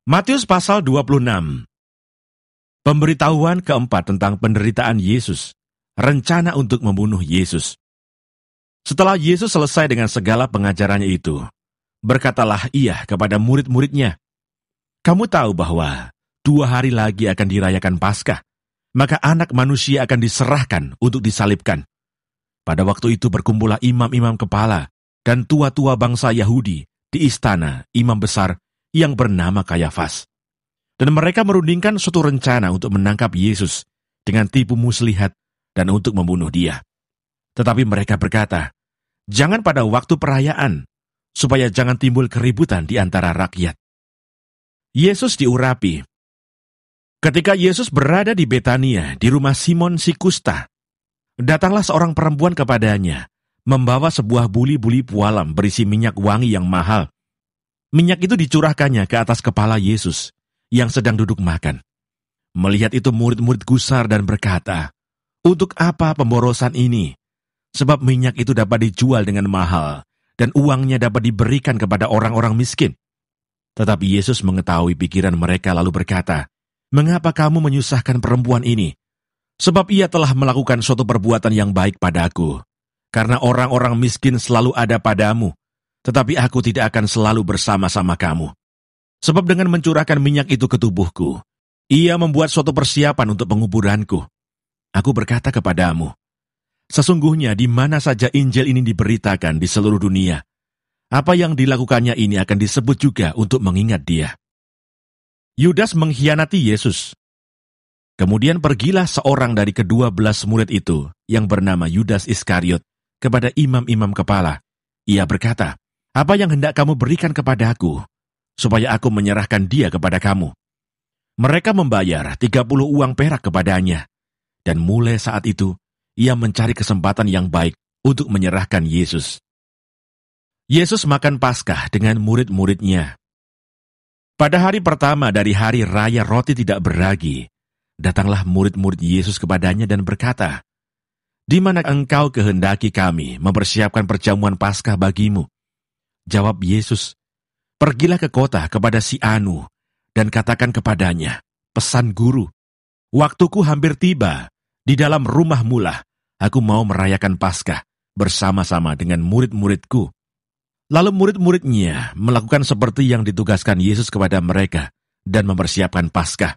Matius pasal 26. Pemberitahuan keempat tentang penderitaan Yesus, rencana untuk membunuh Yesus. Setelah Yesus selesai dengan segala pengajarannya itu, berkatalah ia kepada murid-muridnya, "Kamu tahu bahwa 2 hari lagi akan dirayakan Paskah, maka Anak Manusia akan diserahkan untuk disalibkan. Pada waktu itu berkumpullah imam-imam kepala dan tua-tua bangsa Yahudi di istana imam besar yang bernama Kayafas. Dan mereka merundingkan suatu rencana untuk menangkap Yesus dengan tipu muslihat dan untuk membunuh dia. Tetapi mereka berkata, 'Jangan pada waktu perayaan, supaya jangan timbul keributan di antara rakyat.' Yesus diurapi. Ketika Yesus berada di Betania, di rumah Simon si Kusta, datanglah seorang perempuan kepadanya, membawa sebuah buli-buli pualam berisi minyak wangi yang mahal. Minyak itu dicurahkannya ke atas kepala Yesus, yang sedang duduk makan. Melihat itu murid-murid gusar dan berkata, 'Untuk apa pemborosan ini? Sebab minyak itu dapat dijual dengan mahal, dan uangnya dapat diberikan kepada orang-orang miskin.' Tetapi Yesus mengetahui pikiran mereka lalu berkata, 'Mengapa kamu menyusahkan perempuan ini? Sebab ia telah melakukan suatu perbuatan yang baik padaku. Karena orang-orang miskin selalu ada padamu, tetapi aku tidak akan selalu bersama-sama kamu. Sebab dengan mencurahkan minyak itu ke tubuhku, ia membuat suatu persiapan untuk penguburanku. Aku berkata kepadamu, sesungguhnya di mana saja Injil ini diberitakan di seluruh dunia, apa yang dilakukannya ini akan disebut juga untuk mengingat dia.' Yudas mengkhianati Yesus. Kemudian pergilah seorang dari ke-12 murid itu, yang bernama Yudas Iskariot, kepada imam-imam kepala. Ia berkata, 'Apa yang hendak kamu berikan kepadaku, supaya aku menyerahkan dia kepada kamu?' Mereka membayar 30 uang perak kepadanya, dan mulai saat itu, ia mencari kesempatan yang baik untuk menyerahkan Yesus. Yesus makan Paskah dengan murid-muridnya. Pada hari pertama dari hari raya roti tidak beragi, datanglah murid-murid Yesus kepadanya dan berkata, 'Di mana engkau kehendaki kami mempersiapkan perjamuan Paskah bagimu?' Jawab Yesus, 'Pergilah ke kota kepada si Anu, dan katakan kepadanya, pesan guru, waktuku hampir tiba, di dalam rumahmu lah aku mau merayakan Paskah bersama-sama dengan murid-muridku.' Lalu murid-muridnya melakukan seperti yang ditugaskan Yesus kepada mereka dan mempersiapkan Paskah.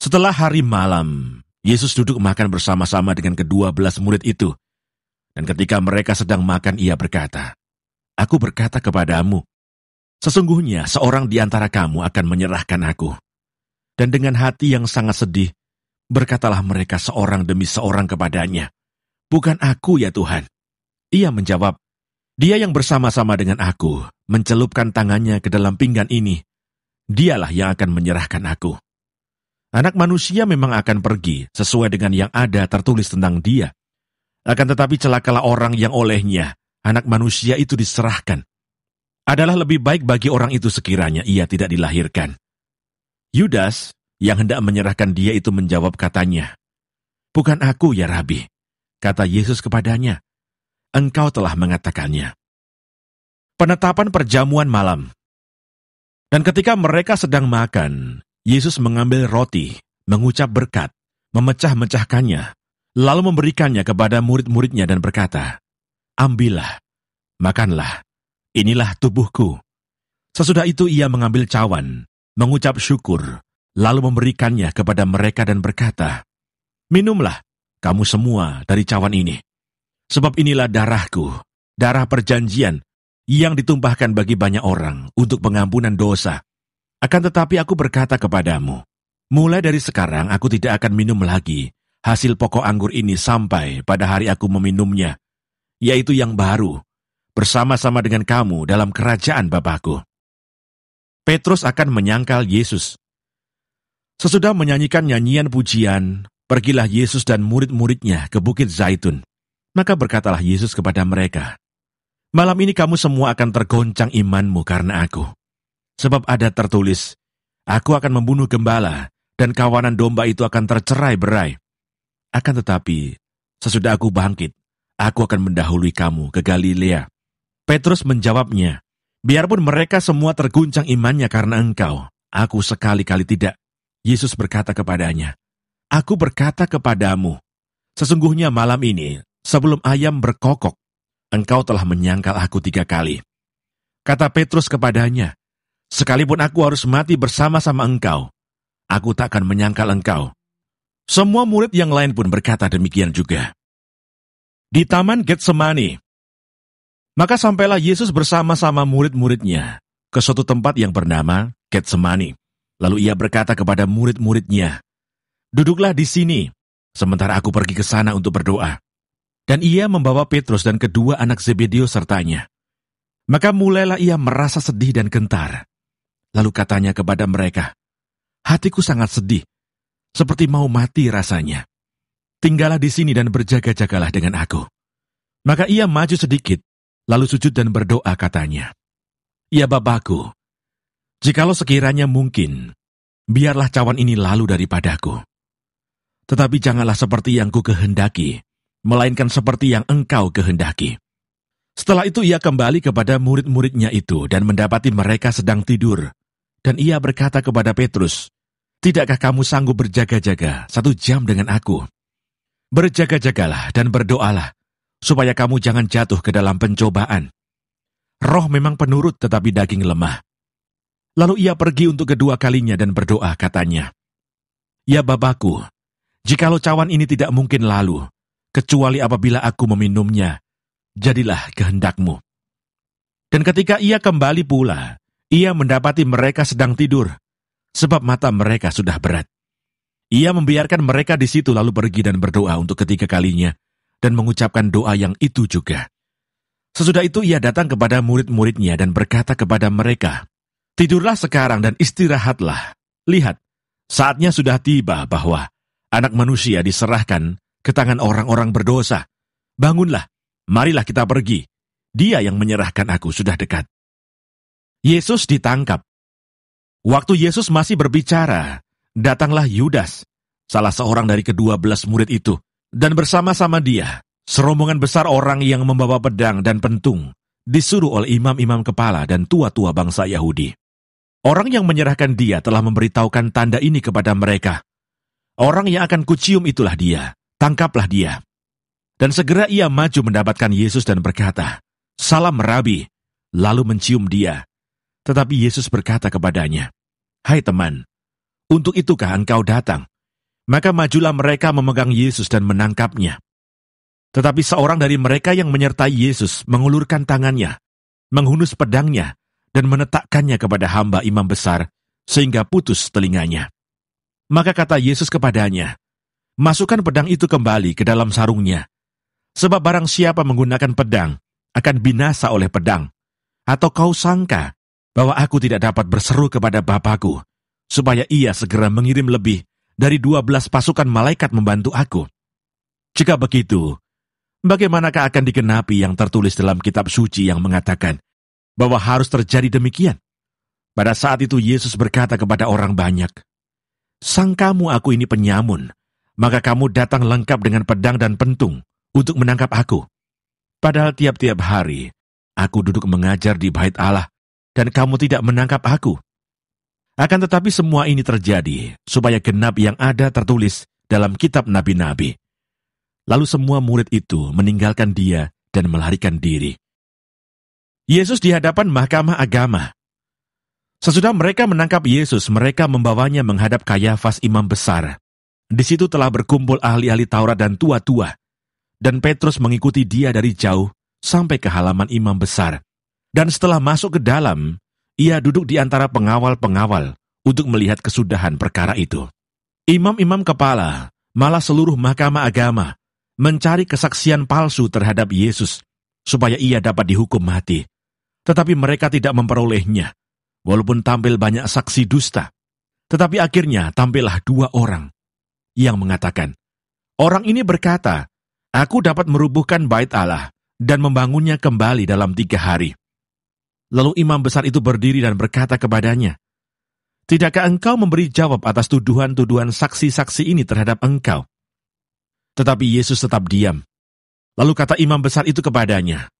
Setelah hari malam, Yesus duduk makan bersama-sama dengan ke-12 murid itu. Dan ketika mereka sedang makan, ia berkata, 'Aku berkata kepadamu, sesungguhnya seorang di antara kamu akan menyerahkan aku.' Dan dengan hati yang sangat sedih, berkatalah mereka seorang demi seorang kepadanya, 'Bukan aku ya Tuhan.' Ia menjawab, 'Dia yang bersama-sama dengan aku mencelupkan tangannya ke dalam pinggan ini, dialah yang akan menyerahkan aku. Anak Manusia memang akan pergi sesuai dengan yang ada tertulis tentang dia. Akan tetapi celakalah orang yang olehnya Anak Manusia itu diserahkan. Adalah lebih baik bagi orang itu sekiranya ia tidak dilahirkan.' Yudas, yang hendak menyerahkan dia itu menjawab katanya, 'Bukan aku ya Rabi.' Kata Yesus kepadanya, 'Engkau telah mengatakannya.' Penetapan perjamuan malam. Dan ketika mereka sedang makan, Yesus mengambil roti, mengucap berkat, memecah-mecahkannya, lalu memberikannya kepada murid-muridnya dan berkata, 'Ambillah, makanlah, inilah tubuhku.' Sesudah itu ia mengambil cawan, mengucap syukur, lalu memberikannya kepada mereka dan berkata, 'Minumlah, kamu semua dari cawan ini. Sebab inilah darahku, darah perjanjian, yang ditumpahkan bagi banyak orang untuk pengampunan dosa. Akan tetapi aku berkata kepadamu, mulai dari sekarang aku tidak akan minum lagi hasil pokok anggur ini sampai pada hari aku meminumnya, yaitu yang baru, bersama-sama dengan kamu dalam kerajaan Bapakku.' Petrus akan menyangkal Yesus. Sesudah menyanyikan nyanyian pujian, pergilah Yesus dan murid-muridnya ke Bukit Zaitun. Maka berkatalah Yesus kepada mereka, 'Malam ini kamu semua akan tergoncang imanmu karena aku. Sebab ada tertulis, aku akan membunuh gembala, dan kawanan domba itu akan tercerai-berai. Akan tetapi, sesudah aku bangkit, aku akan mendahului kamu ke Galilea.' Petrus menjawabnya, 'Biarpun mereka semua terguncang imannya karena engkau, Aku sekali-kali tidak. Yesus berkata kepadanya, Aku berkata kepadamu, sesungguhnya malam ini, sebelum ayam berkokok, engkau telah menyangkal aku 3 kali. Kata Petrus kepadanya, Sekalipun aku harus mati bersama-sama engkau, aku tak akan menyangkal engkau. Semua murid yang lain pun berkata demikian juga. Di Taman Getsemani, maka sampailah Yesus bersama-sama murid-muridnya ke suatu tempat yang bernama Getsemani. Lalu ia berkata kepada murid-muridnya, Duduklah di sini, sementara aku pergi ke sana untuk berdoa. Dan ia membawa Petrus dan kedua anak Zebedeus sertanya. Maka mulailah ia merasa sedih dan gentar. Lalu katanya kepada mereka, Hatiku sangat sedih, seperti mau mati rasanya. Tinggallah di sini dan berjaga-jagalah dengan aku. Maka ia maju sedikit, lalu sujud dan berdoa katanya, Ya Bapakku, jikalau sekiranya mungkin, biarlah cawan ini lalu daripadaku. Tetapi janganlah seperti yang ku kehendaki, melainkan seperti yang engkau kehendaki. Setelah itu ia kembali kepada murid-muridnya itu dan mendapati mereka sedang tidur. Dan ia berkata kepada Petrus, Tidakkah kamu sanggup berjaga-jaga 1 jam dengan aku? Berjaga-jagalah dan berdoalah, supaya kamu jangan jatuh ke dalam pencobaan. Roh memang penurut tetapi daging lemah. Lalu ia pergi untuk kedua kalinya dan berdoa katanya, Ya Bapakku, jikalau cawan ini tidak mungkin lalu, kecuali apabila aku meminumnya, jadilah kehendakmu. Dan ketika ia kembali pula, ia mendapati mereka sedang tidur, sebab mata mereka sudah berat. Ia membiarkan mereka di situ lalu pergi dan berdoa untuk ketiga kalinya, dan mengucapkan doa yang itu juga. Sesudah itu ia datang kepada murid-muridnya dan berkata kepada mereka, Tidurlah sekarang dan istirahatlah. Lihat, saatnya sudah tiba bahwa Anak Manusia diserahkan ke tangan orang-orang berdosa. Bangunlah, marilah kita pergi. Dia yang menyerahkan aku sudah dekat. Yesus ditangkap. Waktu Yesus masih berbicara, datanglah Yudas, salah seorang dari ke-12 murid itu, dan bersama-sama dia, serombongan besar orang yang membawa pedang dan pentung, disuruh oleh imam-imam kepala dan tua-tua bangsa Yahudi. Orang yang menyerahkan dia telah memberitahukan tanda ini kepada mereka. Orang yang akan kucium itulah dia, tangkaplah dia. Dan segera ia maju mendapatkan Yesus dan berkata, Salam Rabi, lalu mencium dia. Tetapi Yesus berkata kepadanya, Hai teman, untuk itukah engkau datang? Maka majulah mereka memegang Yesus dan menangkapnya. Tetapi seorang dari mereka yang menyertai Yesus mengulurkan tangannya, menghunus pedangnya, dan menetakkannya kepada hamba imam besar, sehingga putus telinganya. Maka kata Yesus kepadanya, Masukkan pedang itu kembali ke dalam sarungnya, sebab barang siapa menggunakan pedang, akan binasa oleh pedang. Atau kau sangka bahwa aku tidak dapat berseru kepada Bapakku, supaya ia segera mengirim lebih dari 12 pasukan malaikat membantu aku? Jika begitu, bagaimanakah akan digenapi yang tertulis dalam kitab suci yang mengatakan bahwa harus terjadi demikian? Pada saat itu Yesus berkata kepada orang banyak, Sangkamu aku ini penyamun, maka kamu datang lengkap dengan pedang dan pentung untuk menangkap aku. Padahal tiap-tiap hari aku duduk mengajar di bait Allah, dan kamu tidak menangkap aku. Akan tetapi semua ini terjadi, supaya genap yang ada tertulis dalam kitab nabi-nabi. Lalu semua murid itu meninggalkan dia dan melarikan diri. Yesus di hadapan mahkamah agama. Sesudah mereka menangkap Yesus, mereka membawanya menghadap Kayafas imam besar. Di situ telah berkumpul ahli-ahli Taurat dan tua-tua, dan Petrus mengikuti dia dari jauh sampai ke halaman imam besar. Dan setelah masuk ke dalam, ia duduk di antara pengawal-pengawal untuk melihat kesudahan perkara itu. Imam-imam kepala, malah seluruh mahkamah agama, mencari kesaksian palsu terhadap Yesus, supaya ia dapat dihukum mati. Tetapi mereka tidak memperolehnya, walaupun tampil banyak saksi dusta. Tetapi akhirnya tampillah 2 orang yang mengatakan, Orang ini berkata, Aku dapat merubuhkan bait Allah dan membangunnya kembali dalam 3 hari. Lalu imam besar itu berdiri dan berkata kepadanya, Tidakkah engkau memberi jawab atas tuduhan-tuduhan saksi-saksi ini terhadap engkau? Tetapi Yesus tetap diam. Lalu kata imam besar itu kepadanya,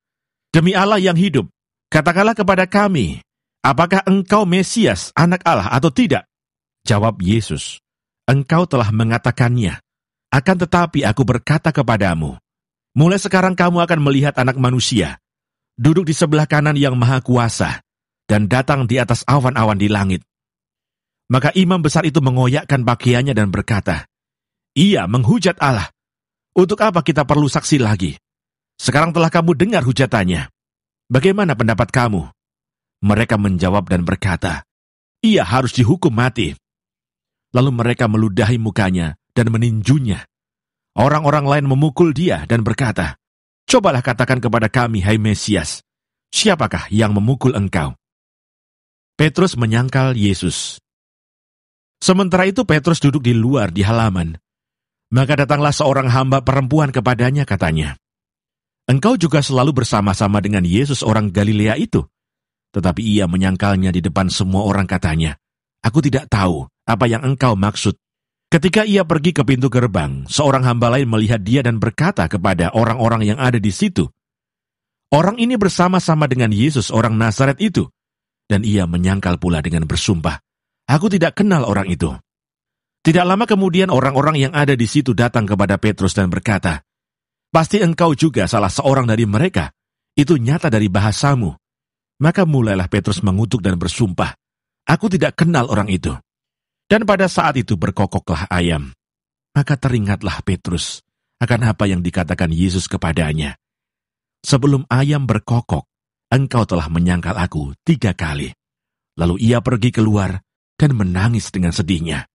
Demi Allah yang hidup, katakanlah kepada kami, "Apakah engkau Mesias, anak Allah atau tidak?" Jawab Yesus, "Engkau telah mengatakannya. Akan tetapi aku berkata kepadamu, mulai sekarang kamu akan melihat Anak Manusia duduk di sebelah kanan Yang Maha Kuasa dan datang di atas awan-awan di langit." Maka imam besar itu mengoyakkan pakaiannya dan berkata, "Ia menghujat Allah. Untuk apa kita perlu saksi lagi? Sekarang telah kamu dengar hujatannya. Bagaimana pendapat kamu?" Mereka menjawab dan berkata, "Ia harus dihukum mati." Lalu mereka meludahi mukanya dan meninjunya. Orang-orang lain memukul dia dan berkata, "Cobalah katakan kepada kami, hai Mesias, siapakah yang memukul engkau?" Petrus menyangkal Yesus. Sementara itu Petrus duduk di luar di halaman. Maka datanglah seorang hamba perempuan kepadanya, katanya, "Engkau juga selalu bersama-sama dengan Yesus orang Galilea itu." Tetapi ia menyangkalnya di depan semua orang, katanya, "Aku tidak tahu apa yang engkau maksud." Ketika ia pergi ke pintu gerbang, seorang hamba lain melihat dia dan berkata kepada orang-orang yang ada di situ, "Orang ini bersama-sama dengan Yesus orang Nazaret itu." Dan ia menyangkal pula dengan bersumpah, "Aku tidak kenal orang itu." Tidak lama kemudian orang-orang yang ada di situ datang kepada Petrus dan berkata, "Pasti engkau juga salah seorang dari mereka. Itu nyata dari bahasamu." Maka mulailah Petrus mengutuk dan bersumpah, "Aku tidak kenal orang itu." Dan pada saat itu berkokoklah ayam. Maka teringatlah Petrus akan apa yang dikatakan Yesus kepadanya, "Sebelum ayam berkokok, engkau telah menyangkal aku 3 kali." Lalu ia pergi keluar dan menangis dengan sedihnya.